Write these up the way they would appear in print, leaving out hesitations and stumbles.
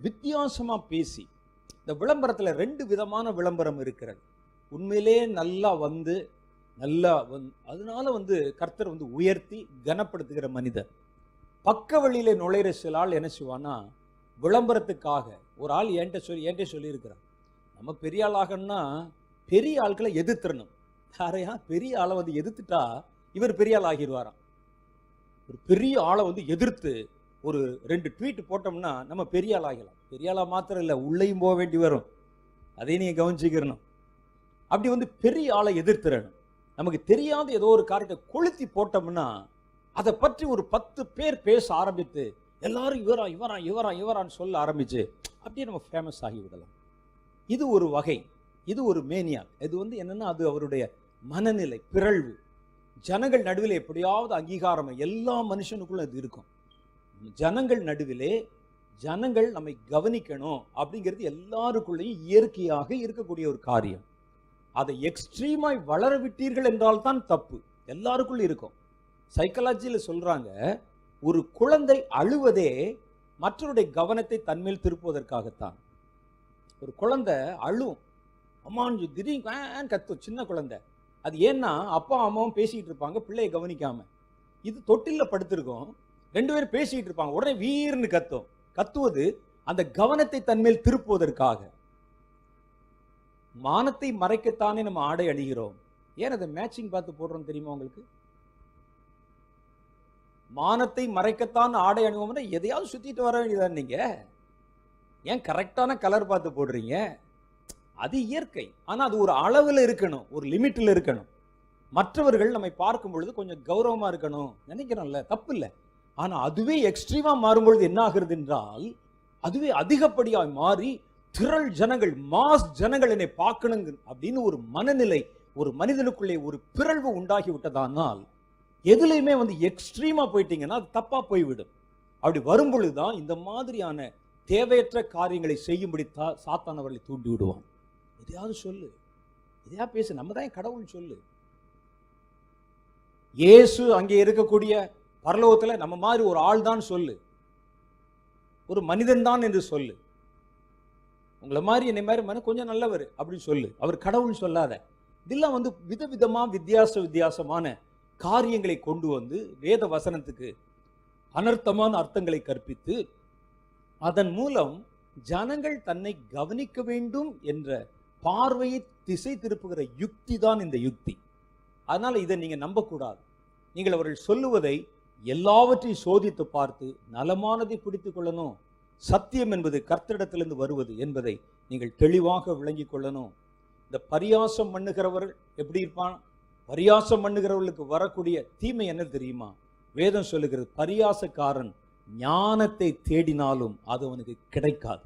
வித்தியாசமா பேசி இந்த விளம்பரத்துல 2 விதமான விளம்பரம் இருக்கிறது. உண்மையிலே நல்லா அதனால கர்த்தர் உயர்த்தி கனப்படுத்துகிற மனிதர். பக்க வழியில நுழையிற சில ஆள் என்ன செய்வான்னா, விளம்பரத்துக்காக ஒரு ஆள் என்கிட்ட சொல்லியிருக்கிறார், நம்ம பெரிய ஆள் ஆகணும்னா பெரிய ஆட்களை எதிர்த்துறணும். யாரையா பெரிய ஆளை எதிர்த்துட்டா இவர் பெரிய ஆள் ஆகிடுவாராம். ஒரு பெரிய ஆளை எதிர்த்து ஒரு 2 ட்வீட் போட்டோம்னா நம்ம பெரிய ஆள் ஆகலாம். பெரிய ஆளா மாத்திரம் இல்லை, உள்ளேயும் போக வேண்டி வரும். அதையும் நீங்க கவனிச்சுக்கிறணும். அப்படி பெரிய ஆளை எதிர்த்துறணும். நமக்கு தெரியாத ஏதோ ஒரு காரியத்தை கொளுத்தி போட்டோம்னா அதை பற்றி ஒரு 10 பேர் பேச ஆரம்பித்து எல்லாரும் இவரான்னு சொல்ல ஆரம்பிச்சு அப்படியே நம்ம ஃபேமஸ் ஆகி விடலாம். இது ஒரு வகை, இது ஒரு மேனியா. இது என்னன்னா, அது அவருடைய மனநிலை, பிறழ்வு. ஜனங்கள் நடுவில் எப்படியாவது அங்கீகாரம் எல்லா மனுஷனுக்குள்ள அது இருக்கும். ஜனங்கள் நடுவிலே ஜனங்கள் நம்மை கவனிக்கணும் அப்படிங்கிறது எல்லாருக்குள்ளேயும் இயற்கையாக இருக்கக்கூடிய ஒரு காரியம். அதை எக்ஸ்ட்ரீமாய் வளர விட்டீர்கள் என்றால் தான் தப்பு. எல்லாருக்குள்ள இருக்கும். சைக்காலஜியில சொல்றாங்க, ஒரு குழந்தை அழுவதே மற்றவருடைய கவனத்தை தன்மேல் திருப்புவதற்காகத்தான். ஒரு குழந்தை அழும், அம்மான்னு திடீர்னு கத்தும், சின்ன குழந்தை. அது ஏன்னா அப்பா அம்மாவும் பேசிக்கிட்டு இருப்பாங்க, பிள்ளையை கவனிக்காம. இது தொட்டில படுத்திருக்கும், 2 பேரும் பேசிக்கிட்டு இருப்பாங்க, உடனே வீர்னு கத்தும். கத்துவது அந்த கவனத்தை தன்மேல் திருப்புவதற்காக. மானத்தை மறைக்கத்தானே நம்ம ஆடை அணிகிறோம். ஏன் அதை மேட்சிங் பார்த்து போடுறோம் தெரியுமா உங்களுக்கு? மானத்தை மறைக்கத்தான் ஆடை அணிவோம்னா எதையாவது சுத்திட்டு வர வேண்டியதான். நீங்க ஏன் கரெக்டான கலர் பார்த்து போடுறீங்க? அது இயற்கை. ஆனா அது ஒரு அளவுல இருக்கணும், ஒரு லிமிட்ல இருக்கணும். மற்றவர்கள் நம்மை பார்க்கும் பொழுது கொஞ்சம் கௌரவமா இருக்கணும் நினைக்கிறோம்ல, தப்பு இல்லை. ஆனா அதுவே எக்ஸ்ட்ரீமா மாறும்பொழுது என்ன ஆகுறது என்றால், அதுவே அதிகப்படியாய் மாறி திரள் ஜனங்கள், மாஸ் ஜனங்கள் என்னை பார்க்கணுங்க அப்படின்னு ஒரு மனநிலை ஒரு மனிதனுக்குள்ளே ஒரு பிறழ்வு உண்டாகி விட்டதானால், எதுலையுமே எக்ஸ்ட்ரீமா போயிட்டீங்கன்னா அது தப்பா போய்விடும். அப்படி வரும்பொழுதுதான் இந்த மாதிரியான தேவையற்ற காரியங்களை செய்யும்படி சாத்தான் அவர்களை தூண்டி விடுவான். எதையாவது சொல்லு, எதையா பேசு, நம்ம தான் கடவுள் சொல்லு. இயேசு அங்கே இருக்கக்கூடிய பரலோகத்துல நம்ம மாதிரி ஒரு ஆள் தான் சொல்லு, ஒரு மனிதன் தான் என்று சொல்லு. உங்களை மாதிரி என்னை மாதிரி கொஞ்சம் நல்லவர் அப்படின்னு சொல்லு, அவர் கடவுள் சொல்லாத. இதெல்லாம் விதவிதமா வித்தியாசமான காரியங்களை கொண்டு வேத வசனத்துக்கு அனர்த்தமான அர்த்தங்களை கற்பித்து அதன் மூலம் ஜனங்கள் தன்னை கவனிக்க வேண்டும் என்ற பார்வையை திசை திருப்புகிற யுக்தி தான் இந்த யுக்தி. அதனால இதை நீங்க நம்பக்கூடாது. நீங்கள் அவர்கள் சொல்லுவதை எல்லாவற்றையும் சோதித்து பார்த்து நலமானதை பிடித்துக் கொள்ளணும். சத்தியம் என்பது கர்த்தரிடத்திலிருந்து வருவது என்பதை நீங்கள் தெளிவாக விளங்கிக் கொள்ளணும். இந்த பரியாசம் பண்ணுகிறவர்கள் எப்படி இருப்பான்? பரியாசம் பண்ணுகிறவர்களுக்கு வரக்கூடிய தீமை என்ன தெரியுமா? வேதம் சொல்லுகிறது, பரியாசக்காரன் ஞானத்தை தேடினாலும் அது அவனுக்கு கிடைக்காது.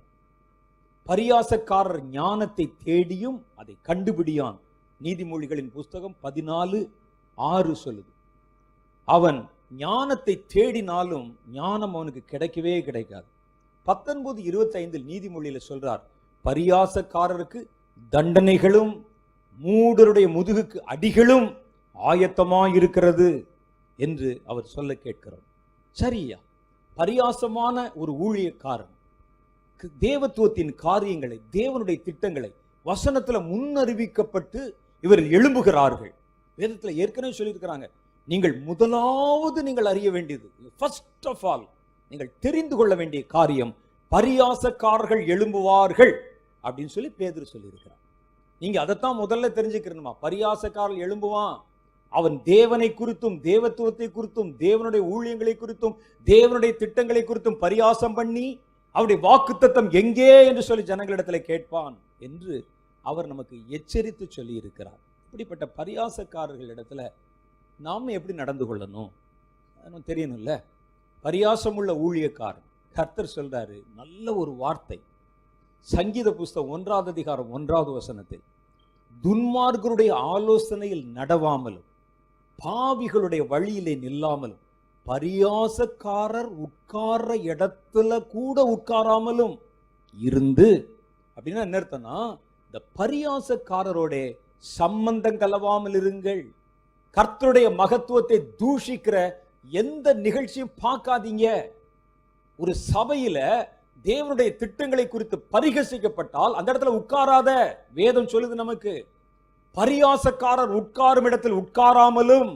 பரியாசக்காரர் ஞானத்தை தேடியும் அதை கண்டுபிடியான். நீதிமொழிகளின் புஸ்தகம் 14:6 சொல்லுது. அவன் ஞானத்தை தேடினாலும் ஞானம் அவனுக்கு கிடைக்கவே கிடைக்காது. 19:25 நீதிமொழியில சொல்றார், பரியாசக்காரருக்கு தண்டனைகளும் மூடருடைய முதுகுக்கு அடிகளும் ஆயத்தமாயிருக்கிறது என்று அவர் சொல்ல கேட்கிறோம். சரியா? பரியாசமான ஒரு ஊழியக்காரன் தேவத்துவத்தின் காரியங்களை, தேவனுடைய திட்டங்களை வசனத்துல முன்னறிவிக்கப்பட்டு இவர் எழும்புகிறார்கள். வேதத்துல ஏற்கனவே சொல்லியிருக்கிறாங்க, நீங்கள் முதலாவது நீங்கள் அறிய வேண்டியது, ஃபர்ஸ்ட் ஆஃப் ஆல் நீங்கள் தெரிந்து கொள்ள வேண்டிய காரியம், பரியாசக்காரர்கள் எழும்புவார்கள் அப்படின்னு சொல்லி பேதுரு சொல்லியிருக்கிறார். நீங்க அதைத்தான் முதல்ல தெரிஞ்சுக்கணுமா? பரியாசக்காரர்கள் எழும்புவான். அவன் தேவனை குறித்தும் தேவத்துவத்தை குறித்தும் தேவனுடைய ஊழியங்களை குறித்தும் தேவனுடைய திட்டங்களை குறித்தும் பரியாசம் பண்ணி அவருடைய வாக்குத்தத்தம் எங்கே என்று சொல்லி ஜனங்களிடத்தில் கேட்பான் என்று அவர் நமக்கு எச்சரித்து சொல்லி இருக்கிறார். இப்படிப்பட்ட பரியாசக்காரர்கள் இடத்துல நாம எப்படி நடந்து கொள்ளணும் தெரியணும்ல. பரியாசம் உள்ள ஊழியக்காரன், கர்த்தர் சொல்றாரு நல்ல ஒரு வார்த்தை. சங்கீத புஸ்தகம் 1ஆம் அதிகாரம் 1வது வசனத்தில், துன்மார்க்கருடைய ஆலோசனையில் நடவாமலும் பாவிகளுடைய வழியிலே நில்லாமலும் பரியாசக்காரர் உட்கார்ற இடத்துல கூட உட்காராமலும் இருந்து. அப்படின்னா என்ன அர்த்தம்னா, இந்த பரியாசக்காரரோட சம்பந்தம் கலவாமல் இருங்கள். கர்த்தருடைய மகத்துவத்தை தூஷிக்கிற எந்த நிகழ்ச்சியும் பார்க்காதீங்க. ஒரு சபையில தேவனுடைய திட்டங்களை குறித்து பரிகசிக்கப்பட்டால் அந்த இடத்துல உட்காராத. வேதம் சொல்லுது நமக்கு, பரியாசக்காரர் உட்காரும் இடத்தில் உட்காராமலும்,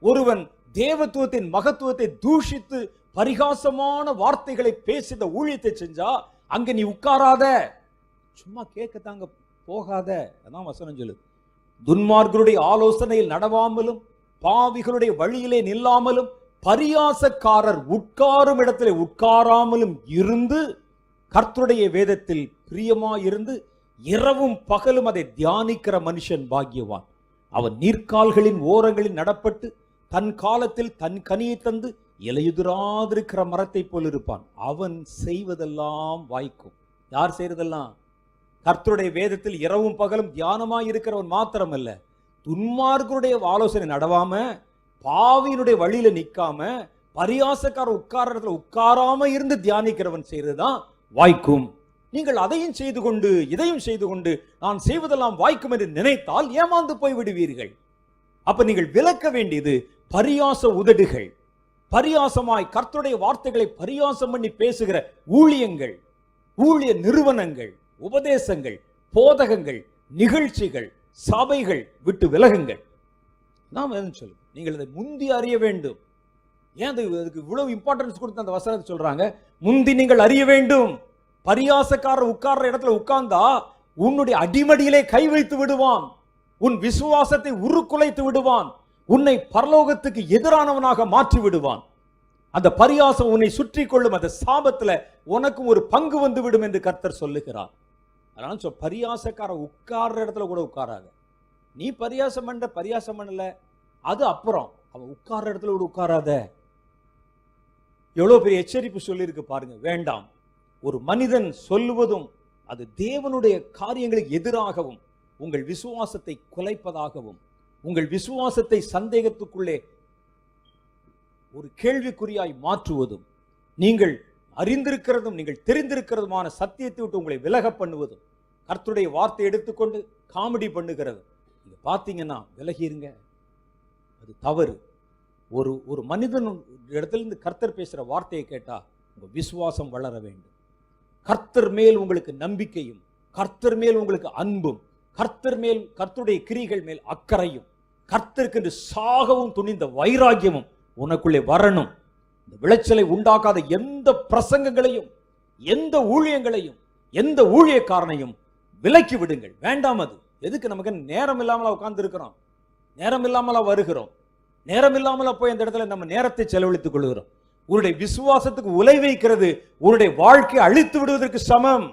ஒருவன் தேவத்துவத்தின் மகத்துவத்தை தூஷித்து பரிகாசமான வார்த்தைகளை பேசித ஊழியத்தை செஞ்சா அங்க நீ உட்காராத. சும்மா கேட்கத்தாங்க போகாத. அதான் வசனம் சொல்லுது. துன்மார்க்கருடைய ஆலோசனையில் நடவாமலும் பாவிகளுடைய வழியிலே நில்லாமலும் பரியாசக்காரர் உட்காரும் இடத்திலே உட்காராமலும் இருந்து கர்த்தருடைய வேதத்தில் பிரியமாயிருந்து இரவும் பகலும் அதை தியானிக்கிற மனுஷன் பாக்கியவான். அவன் நீர்க்கால்களின் ஓரங்களில் நடப்பட்டு தன் காலத்தில் தன் கனியை தந்து இலையுதிராதிருக்கிற மரத்தை போல் இருப்பான். அவன் செய்வதெல்லாம் வாய்க்கும். யார் செய்யறதெல்லாம்? கர்த்தருடைய வேதத்தில் இரவும் பகலும் தியானமாய் இருக்கிறவன் மாத்திரமல்ல, துன்மார்க்கருடைய ஆலோசனை நடவாம பாவியினுடைய வழியில நிக்காம பரியாசக்கார உட்கார இடத்துல உட்காராம இருந்து தியானிக்கிறவன் செய்யறதுதான் வாய்க்கும். நீங்கள் அதையும் செய்து கொண்டு இதையும் செய்து கொண்டு நான் செய்வதெல்லாம் வாய்க்கும் என்று நினைத்தால் ஏமாந்து போய் விடுவீர்கள். அப்ப நீங்கள் விலக்க வேண்டியது பரியாச உதடுகள், பரியாசமாய் கர்த்தருடைய வார்த்தைகளை பரியாசம் பண்ணி பேசுகிற ஊழியங்கள், ஊழிய நிறுவனங்கள், உபதேசங்கள், போதகங்கள், நிகழ்ச்சிகள், சபைகள் விட்டு விலகுங்கள். நாம் சொல்லு, நீங்கள் இதை முந்தி அறிய வேண்டும். ஏன் அதுக்கு இவ்வளவு இம்பார்ட்டன்ஸ் கொடுத்து அந்த வசனத்தை சொல்றாங்க? முந்தி நீங்கள் அறிய வேண்டும். பரியாசக்காரர் உட்கார்ற இடத்துல உட்கார்ந்தா உன்னுடைய அடிமடியிலே கை வைத்து விடுவான், உன் விசுவாசத்தை உருக்குலைத்து விடுவான், உன்னை பரலோகத்துக்கு எதிரானவனாக மாற்றி விடுவான். அந்த பரியாசம் உன்னை சுற்றி கொள்ளும். அந்த சாபத்துல உனக்கும் ஒரு பங்கு வந்து விடும் என்று கர்த்தர் சொல்லுகிறார். அதனால பரியாசக்கார உட்கார்ற இடத்துல கூட உட்காராத. நீ பரியாசம் பண்ணல, அது அப்புறம். அவன் உட்கார்ற இடத்துல கூட உட்காராத. எவ்வளவு பெரிய எச்சரிப்பு சொல்லி இருக்கு பாருங்க. வேண்டாம். ஒரு மனிதன் சொல்லுவதும் அது தேவனுடைய காரியங்களுக்கு எதிராகவும் உங்கள் விசுவாசத்தை குலைப்பதாகவும் உங்கள் விசுவாசத்தை சந்தேகத்துக்குள்ளே ஒரு கேள்விக்குறியாய் மாற்றுவதும் நீங்கள் அறிந்திருக்கிறதும் நீங்கள் தெரிந்திருக்கிறதுமான சத்தியத்தை விட்டு உங்களை விலக பண்ணுவதும் கர்த்தருடைய வார்த்தை எடுத்துக்கொண்டு காமெடி பண்ணுகிறது. நீங்க பார்த்தீங்கன்னா விலகிருங்க. அது தவறு. ஒரு மனிதன் இடத்திலிருந்து கர்த்தர் பேசுற வார்த்தையை கேட்டா உங்க விசுவாசம் வளர வேண்டும். கர்த்தர் மேல் உங்களுக்கு நம்பிக்கையும், கர்த்தர் மேல் உங்களுக்கு அன்பும், கர்த்தர் மேல் கர்த்தருடைய கிரிகள் மேல் அக்கறையும், கர்த்தருக்கு என்று சாகவும் துணிந்த வைராக்கியமும் உனக்குள்ளே வரணும். இந்த விளைச்சலை உண்டாக்காத எந்த பிரசங்கங்களையும், எந்த ஊழியங்களையும், எந்த ஊழியக்காரனையும் விலக்கி விடுங்கள். வேண்டாம். அது எதுக்கு? நமக்கு நேரம் இல்லாமலா உட்கார்ந்து இருக்கிறோம், நேரம் இல்லாமலா வருகிறோம், நேரம் இல்லாமலா போய் அந்த இடத்துல நம்ம நேரத்தை செலவழித்துக் கொள்கிறோம். உன்னுடைய விசுவாசத்துக்கு உலை வைக்கிறது உன்னுடைய வாழ்க்கையை அழித்து விடுவதற்கு சமம்.